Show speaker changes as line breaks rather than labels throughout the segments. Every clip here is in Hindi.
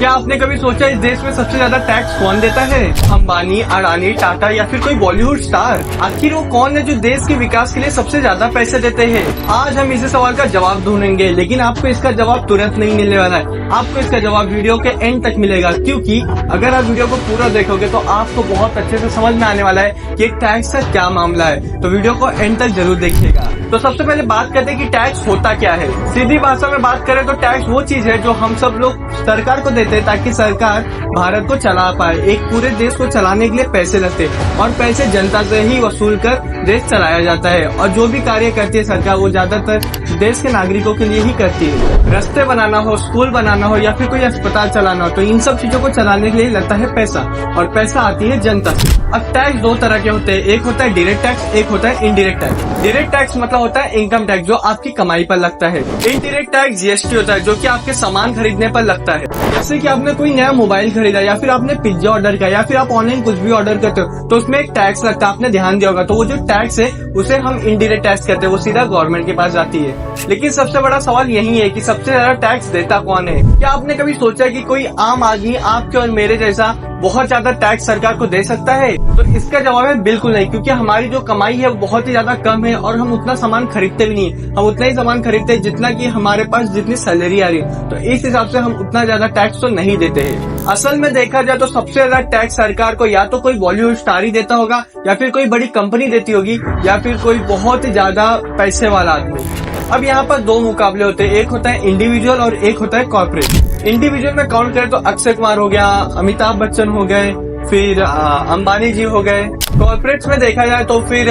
क्या आपने कभी सोचा इस देश में सबसे ज्यादा टैक्स कौन देता है? अंबानी, अडानी, टाटा या फिर कोई बॉलीवुड स्टार? आखिर वो कौन है जो देश के विकास के लिए सबसे ज्यादा पैसे देते हैं? आज हम इसी सवाल का जवाब ढूंढेंगे, लेकिन आपको इसका जवाब तुरंत नहीं मिलने वाला है। आपको इसका जवाब वीडियो के एंड तक मिलेगा, क्योंकि अगर आप वीडियो को पूरा देखोगे तो आपको बहुत अच्छे से समझ में आने वाला है कि टैक्स का क्या मामला है। तो वीडियो को एंड तक जरूर देखिएगा। तो सबसे पहले बात करते हैं कि टैक्स होता क्या है। सीधी भाषा में बात करें तो टैक्स वो चीज है जो हम सब लोग सरकार को देते हैं ताकि सरकार भारत को चला पाए। एक पूरे देश को चलाने के लिए पैसे लगते हैं और पैसे जनता से ही वसूल कर देश चलाया जाता है। और जो भी कार्य करती है सरकार वो ज्यादातर देश के नागरिकों के लिए ही करती है। रास्ते बनाना हो, स्कूल बनाना हो या फिर कोई अस्पताल चलाना हो, तो इन सब चीजों को चलाने के लिए लगता है पैसा, और पैसा आती है जनता से। अब टैक्स दो तरह के होते हैं, एक होता है डायरेक्ट टैक्स, एक होता है इनडायरेक्ट टैक्स। डायरेक्ट टैक्स मतलब होता है इनकम टैक्स जो आपकी कमाई पर लगता है। इनडायरेक्ट टैक्स जीएसटी होता है जो कि आपके सामान खरीदने पर लगता है। जैसे कि आपने कोई नया मोबाइल खरीदा या फिर आपने पिज्जा ऑर्डर किया या फिर आप ऑनलाइन कुछ भी ऑर्डर करते हो तो उसमें एक टैक्स लगता है, आपने ध्यान दिया होगा। तो वो जो टैक्स है उसे हम इनडायरेक्ट टैक्स कहते हैं, वो सीधा गवर्नमेंट के पास जाती है। लेकिन सबसे बड़ा सवाल यही है कि सबसे ज्यादा टैक्स देता कौन है? क्या आपने कभी सोचा कि कोई आम आदमी आपके और मेरे जैसा बहुत ज्यादा टैक्स सरकार को दे सकता है? तो इसका जवाब है बिल्कुल नहीं, क्योंकि हमारी जो कमाई है वो बहुत ही ज्यादा कम है और हम उतना सामान खरीदते भी नहीं। हम उतना ही सामान खरीदते हैं जितना कि हमारे पास जितनी सैलरी आ रही है। तो इस हिसाब से हम उतना ज्यादा टैक्स तो नहीं देते हैं। असल में देखा जाए तो सबसे ज्यादा टैक्स सरकार को या तो कोई बॉलीवुड स्टार ही देता होगा, या फिर कोई बड़ी कंपनी देती होगी, या फिर कोई बहुत ही ज्यादा पैसे वाला आदमी। अब यहाँ पर दो मुकाबले होते हैं, एक होता है इंडिविजुअल और एक होता है कॉर्पोरेट। इंडिविजुअल में काउंट करें तो अक्षय कुमार हो गया, अमिताभ बच्चन हो गए, फिर अंबानी जी हो गए। कॉर्पोरेट्स में देखा जाए तो फिर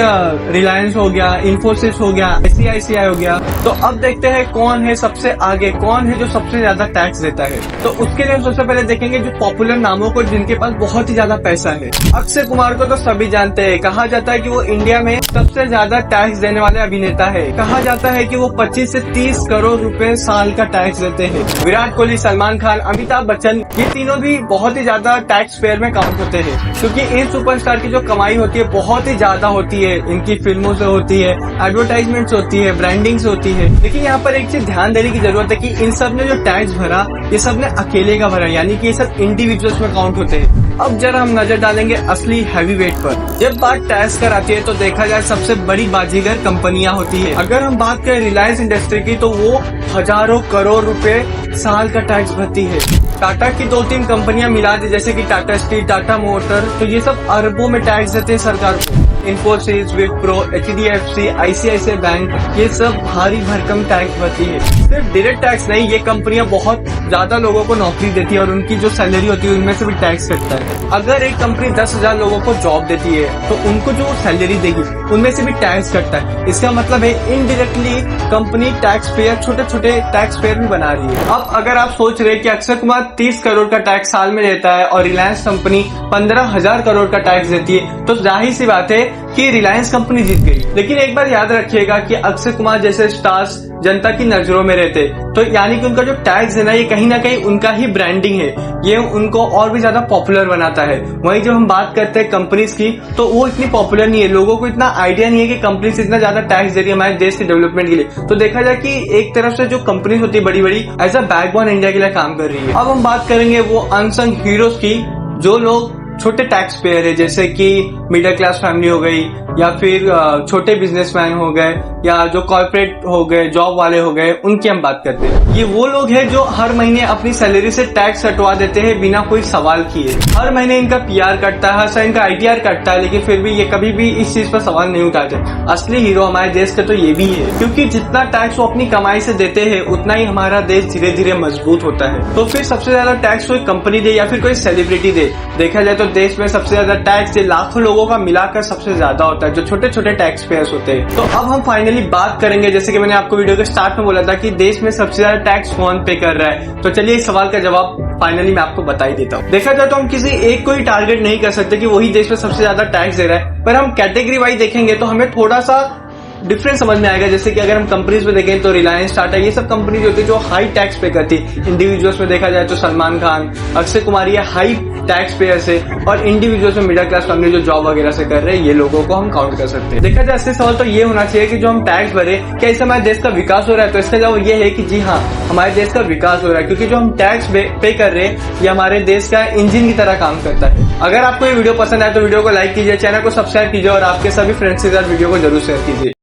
रिलायंस हो गया, इन्फोसिस हो गया, आईसीआईसीआई हो गया। तो अब देखते हैं कौन है सबसे आगे, कौन है जो सबसे ज्यादा टैक्स देता है। तो उसके लिए सबसे पहले देखेंगे जो पॉपुलर नामों को जिनके पास बहुत ही ज्यादा पैसा है। अक्षय कुमार को तो सभी जानते हैं, कहा जाता है कि वो इंडिया में सबसे ज्यादा टैक्स देने वाले अभिनेता है। कहा जाता है कि वो 25 से 30 करोड़ रुपए साल का टैक्स देते हैं। विराट कोहली, सलमान खान, अमिताभ बच्चन, ये तीनों भी बहुत ही ज्यादा टैक्स पेयर में काउंट होते हैं, क्योंकि इन सुपरस्टार की जो कमाई होती है बहुत ही ज्यादा होती है। इनकी फिल्मों से होती है, एडवर्टाइजमेंट्स होती है, ब्रांडिंग से होती है। लेकिन यहाँ पर एक चीज ध्यान देने की जरूरत है कि इन सब ने जो टैक्स भरा ये सब ने अकेले का भरा, यानी कि ये सब इंडिविजुअल्स में काउंट होते हैं। अब जरा हम नजर डालेंगे असली हैवी वेट पर। जब बात टैक्स कर आती है तो देखा जाए सबसे बड़ी बाजीगर कंपनियां होती है। अगर हम बात करें रिलायंस इंडस्ट्री की तो वो हजारों करोड़ रुपए साल का टैक्स भरती है। टाटा की 2-3 कंपनियां मिला दी जैसे कि टाटा स्टील, टाटा मोटर, तो ये सब अरबों में टैक्स देते हैं सरकार को। Infosys, Wipro, HDFC, ICICI bank, ये सब भारी भरकम टैक्स भरती है। सिर्फ डायरेक्ट टैक्स नहीं, ये कंपनियां बहुत ज्यादा लोगों को नौकरी देती है और उनकी जो सैलरी होती है उनमें से भी टैक्स कटता है। अगर एक कंपनी 10,000 लोगों को जॉब देती है तो उनको जो सैलरी देगी उनमें से भी टैक्स कटता है। इसका मतलब है इनडायरेक्टली कंपनी टैक्स पेयर, छोटे छोटे टैक्स पेयर भी बना रही है। अब अगर आप सोच रहे कि अक्षय कुमार 30 करोड़ का टैक्स साल में देता है और रिलायंस कंपनी 15,000 करोड़ का टैक्स देती है, तो जाहिर सी बात है कि रिलायंस कंपनी जीत गई। लेकिन एक बार याद रखिएगा कि अक्षय कुमार जैसे स्टार्स जनता की नजरों में रहते, तो यानी कि उनका जो टैक्स है ना, ये कहीं ना कहीं उनका ही ब्रांडिंग है, ये उनको और भी ज्यादा पॉपुलर बनाता है। वहीं जब हम बात करते हैं कंपनीज की तो वो इतनी पॉपुलर नहीं है, लोगों को इतना आइडिया नहीं है कि कंपनीज इतना ज्यादा टैक्स दे रही है हमारे देश के डेवलपमेंट के लिए। तो देखा जाए कि एक तरफ से जो कंपनीज होती है बड़ी बड़ी, एज अ बैकबोन इंडिया के लिए काम कर रही है। अब हम बात करेंगे वो अनसंग हीरोज की, जो लोग छोटे टैक्स पेयर है, जैसे कि मिडिल क्लास फैमिली हो गई, या फिर छोटे बिजनेसमैन हो गए, या जो कॉर्पोरेट हो गए, जॉब वाले हो गए, उनकी हम बात करते हैं। ये वो लोग हैं जो हर महीने अपनी सैलरी से टैक्स हटवा देते हैं बिना कोई सवाल किए। हर महीने इनका पीआर कटता है, हर साल इनका आईटीआर कटता है, लेकिन फिर भी ये कभी भी इस चीज पर सवाल नहीं उठाते। असली हीरो हमारे देश का तो ये भी है, क्योंकि जितना टैक्स वो अपनी कमाई से देते हैं उतना ही हमारा देश धीरे धीरे मजबूत होता है। तो फिर सबसे ज्यादा टैक्स कोई कंपनी दे या फिर कोई सेलिब्रिटी दे? देखा जाए तो देश में सबसे ज्यादा टैक्स लाखों लोगों का मिलाकर सबसे ज्यादा होता है, जो छोटे छोटे टैक्स पेयर्स होते हैं। तो अब हम फाइनली बात करेंगे, जैसे कि मैंने आपको वीडियो के स्टार्ट में बोला था कि देश में सबसे ज्यादा टैक्स कौन पे कर रहा है। तो चलिए इस सवाल का जवाब फाइनली मैं आपको बता ही देता हूँ। देखा जाए तो हम किसी एक को ही टारगेट नहीं कर सकते कि वही देश में सबसे ज्यादा टैक्स दे रहा है, पर हम कैटेगरी वाइज देखेंगे तो हमें थोड़ा सा डिफरेंस समझ में आएगा। जैसे कि अगर हम कंपनीज में देखें तो रिलायंस, टाटा, ये सब कंपनीज होती है जो हाई टैक्स पे करती है। इंडिविजुअल्स में देखा जाए तो सलमान खान, अक्षय कुमार, ये हाई टैक्स पेयर से और इंडिविजुअल मिडिल क्लास फैमिली जो जॉब वगैरह से कर रहे हैं, ये लोगों को हम काउंट कर सकते हैं। देखा जाए असली सवाल तो ये होना चाहिए कि जो हम टैक्स भरे, क्या इससे हमारे देश का विकास हो रहा है? तो इसका जवाब ये है कि जी हाँ, हमारे देश का विकास हो रहा है, क्योंकि जो हम टैक्स पे कर रहे हैं ये हमारे देश का इंजन की तरह काम करता है। अगर आपको ये वीडियो पसंद आए तो वीडियो को लाइक कीजिए, चैनल को सब्सक्राइब कीजिए और आपके सभी फ्रेंड्स के साथ वीडियो को जरूर शेयर कीजिए।